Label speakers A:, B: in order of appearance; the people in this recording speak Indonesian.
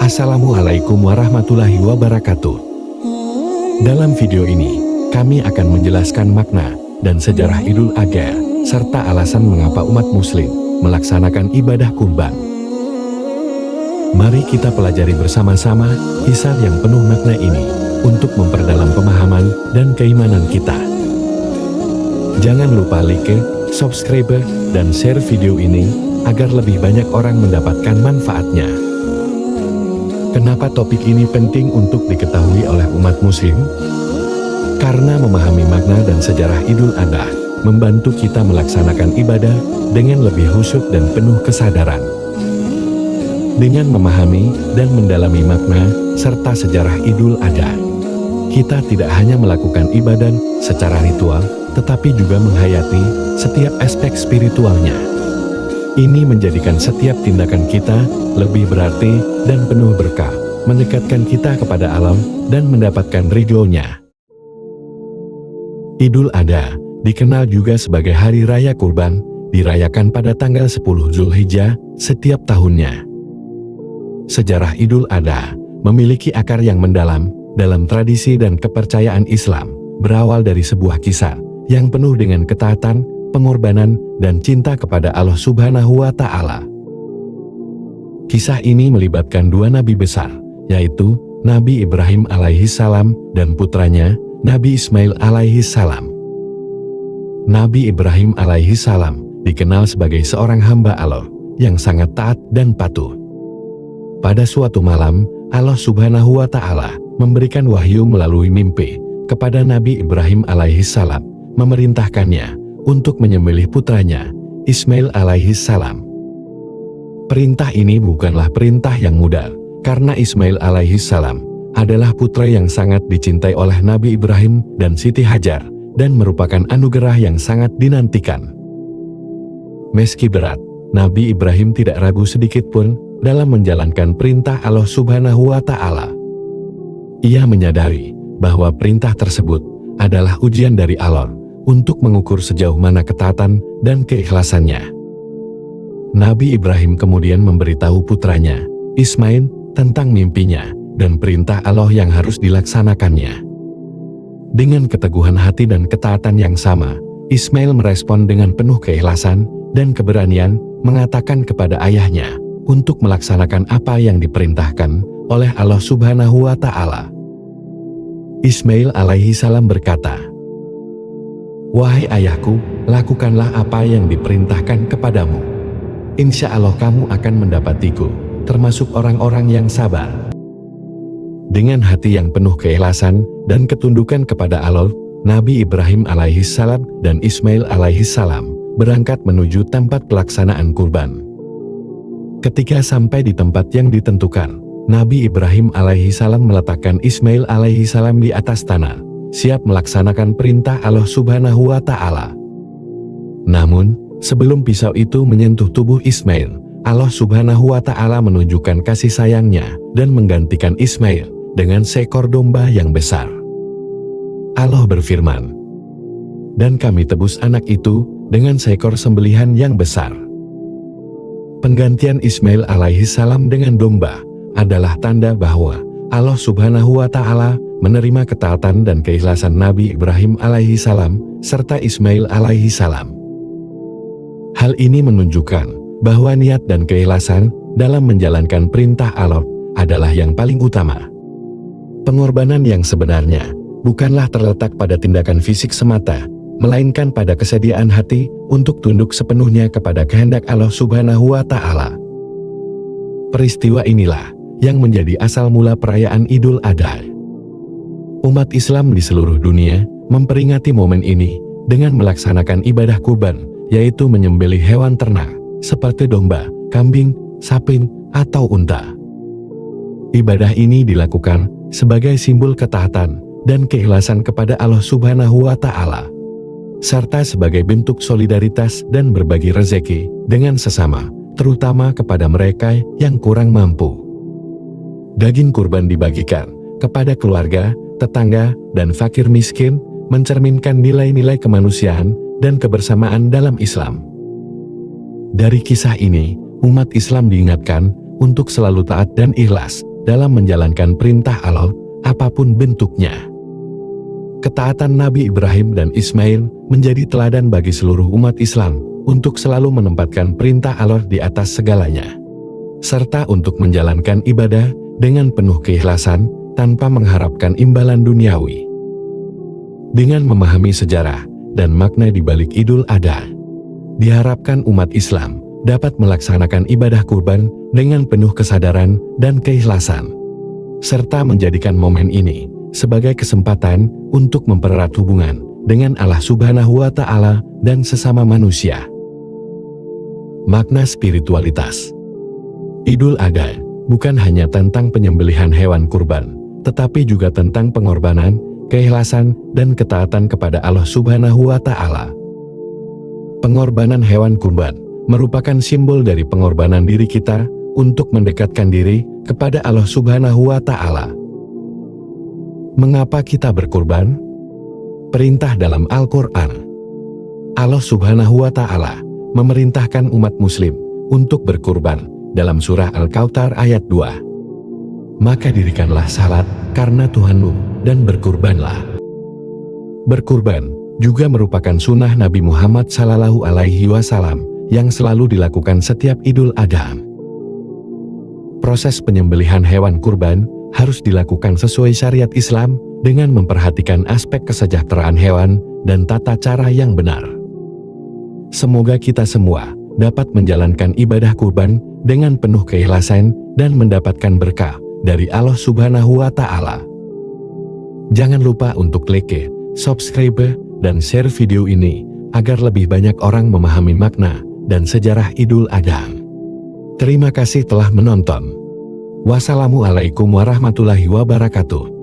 A: Assalamualaikum warahmatullahi wabarakatuh. Dalam video ini, kami akan menjelaskan makna dan sejarah Idul Adha, serta alasan mengapa umat muslim melaksanakan ibadah kurban. Mari kita pelajari bersama-sama kisah yang penuh makna ini untuk memperdalam pemahaman dan keimanan kita. Jangan lupa like, subscribe, dan share video ini agar lebih banyak orang mendapatkan manfaatnya. Kenapa topik ini penting untuk diketahui oleh umat muslim? Karena memahami makna dan sejarah Idul Adha membantu kita melaksanakan ibadah dengan lebih khusyuk dan penuh kesadaran. Dengan memahami dan mendalami makna serta sejarah Idul Adha, kita tidak hanya melakukan ibadah secara ritual, tetapi juga menghayati setiap aspek spiritualnya. Ini menjadikan setiap tindakan kita lebih berarti dan penuh berkah, mendekatkan kita kepada alam dan mendapatkan ridho-Nya. Idul Adha dikenal juga sebagai Hari Raya Kurban, dirayakan pada tanggal 10 Zulhijjah setiap tahunnya. Sejarah Idul Adha memiliki akar yang mendalam dalam tradisi dan kepercayaan Islam, berawal dari sebuah kisah yang penuh dengan ketaatan, pengorbanan, dan cinta kepada Allah Subhanahu wa Ta'ala. Kisah ini melibatkan dua nabi besar, yaitu Nabi Ibrahim alaihissalam dan putranya, Nabi Ismail alaihissalam. Nabi Ibrahim alaihissalam dikenal sebagai seorang hamba Allah yang sangat taat dan patuh. Pada suatu malam, Allah Subhanahu wa Ta'ala memberikan wahyu melalui mimpi kepada Nabi Ibrahim alaihissalam, memerintahkannya untuk menyembelih putranya, Ismail alaihissalam. Perintah ini bukanlah perintah yang mudah, karena Ismail alaihissalam adalah putra yang sangat dicintai oleh Nabi Ibrahim dan Siti Hajar, dan merupakan anugerah yang sangat dinantikan. Meski berat, Nabi Ibrahim tidak ragu sedikit pun dalam menjalankan perintah Allah Subhanahu wa Ta'ala. Ia menyadari bahwa perintah tersebut adalah ujian dari Allah untuk mengukur sejauh mana ketaatan dan keikhlasannya. Nabi Ibrahim kemudian memberitahu putranya, Ismail, tentang mimpinya dan perintah Allah yang harus dilaksanakannya. Dengan keteguhan hati dan ketaatan yang sama, Ismail merespon dengan penuh keikhlasan dan keberanian, mengatakan kepada ayahnya untuk melaksanakan apa yang diperintahkan oleh Allah Subhanahu wa Ta'ala. Ismail alaihissalam berkata, "Wahai ayahku, lakukanlah apa yang diperintahkan kepadamu. Insya Allah kamu akan mendapatiku, termasuk orang-orang yang sabar." Dengan hati yang penuh keikhlasan dan ketundukan kepada Allah, Nabi Ibrahim alaihissalam dan Ismail alaihissalam berangkat menuju tempat pelaksanaan kurban. Ketika sampai di tempat yang ditentukan, Nabi Ibrahim alaihissalam meletakkan Ismail alaihissalam di atas tanah, siap melaksanakan perintah Allah Subhanahu wa Ta'ala. Namun, sebelum pisau itu menyentuh tubuh Ismail, Allah Subhanahu wa Ta'ala menunjukkan kasih sayangnya dan menggantikan Ismail dengan seekor domba yang besar. Allah berfirman, "Dan kami tebus anak itu dengan seekor sembelihan yang besar." Penggantian Ismail alaihissalam dengan domba adalah tanda bahwa Allah Subhanahu wa Ta'ala menerima ketaatan dan keikhlasan Nabi Ibrahim alaihissalam serta Ismail alaihissalam. Hal ini menunjukkan bahwa niat dan keikhlasan dalam menjalankan perintah Allah adalah yang paling utama. Pengorbanan yang sebenarnya bukanlah terletak pada tindakan fisik semata, melainkan pada kesediaan hati untuk tunduk sepenuhnya kepada kehendak Allah Subhanahu wa Ta'ala. Peristiwa inilah yang menjadi asal mula perayaan Idul Adha. Umat Islam di seluruh dunia memperingati momen ini dengan melaksanakan ibadah kurban, yaitu menyembelih hewan ternak seperti domba, kambing, sapi, atau unta. Ibadah ini dilakukan sebagai simbol ketaatan dan keikhlasan kepada Allah Subhanahu wa Ta'ala, serta sebagai bentuk solidaritas dan berbagi rezeki dengan sesama, terutama kepada mereka yang kurang mampu. Daging kurban dibagikan kepada keluarga, tetangga, dan fakir miskin, mencerminkan nilai-nilai kemanusiaan dan kebersamaan dalam Islam. Dari kisah ini, umat Islam diingatkan untuk selalu taat dan ikhlas dalam menjalankan perintah Allah, apapun bentuknya. Ketaatan Nabi Ibrahim dan Ismail menjadi teladan bagi seluruh umat Islam untuk selalu menempatkan perintah Allah di atas segalanya, serta untuk menjalankan ibadah dengan penuh keikhlasan tanpa mengharapkan imbalan duniawi. Dengan memahami sejarah dan makna di balik Idul Adha, diharapkan umat Islam dapat melaksanakan ibadah kurban dengan penuh kesadaran dan keikhlasan, serta menjadikan momen ini sebagai kesempatan untuk mempererat hubungan dengan Allah Subhanahu wa Ta'ala dan sesama manusia. Makna spiritualitas Idul Adha bukan hanya tentang penyembelihan hewan kurban, tetapi juga tentang pengorbanan, keikhlasan, dan ketaatan kepada Allah Subhanahu wa Ta'ala. Pengorbanan hewan kurban merupakan simbol dari pengorbanan diri kita untuk mendekatkan diri kepada Allah Subhanahu wa Ta'ala. Mengapa kita berkurban? Perintah dalam Al-Quran. Allah Subhanahu wa Ta'ala memerintahkan umat Muslim untuk berkurban dalam surah Al-Kautsar ayat 2. Maka dirikanlah salat karena Tuhanmu dan berkurbanlah. Berkurban juga merupakan sunnah Nabi Muhammad SAW yang selalu dilakukan setiap Idul Adha. Proses penyembelihan hewan kurban harus dilakukan sesuai syariat Islam dengan memperhatikan aspek kesejahteraan hewan dan tata cara yang benar. Semoga kita semua dapat menjalankan ibadah kurban dengan penuh keikhlasan dan mendapatkan berkah dari Allah Subhanahu wa Ta'ala. Jangan lupa untuk like, subscribe, dan share video ini agar lebih banyak orang memahami makna dan sejarah Idul Adha. Terima kasih telah menonton. Wassalamualaikum warahmatullahi wabarakatuh.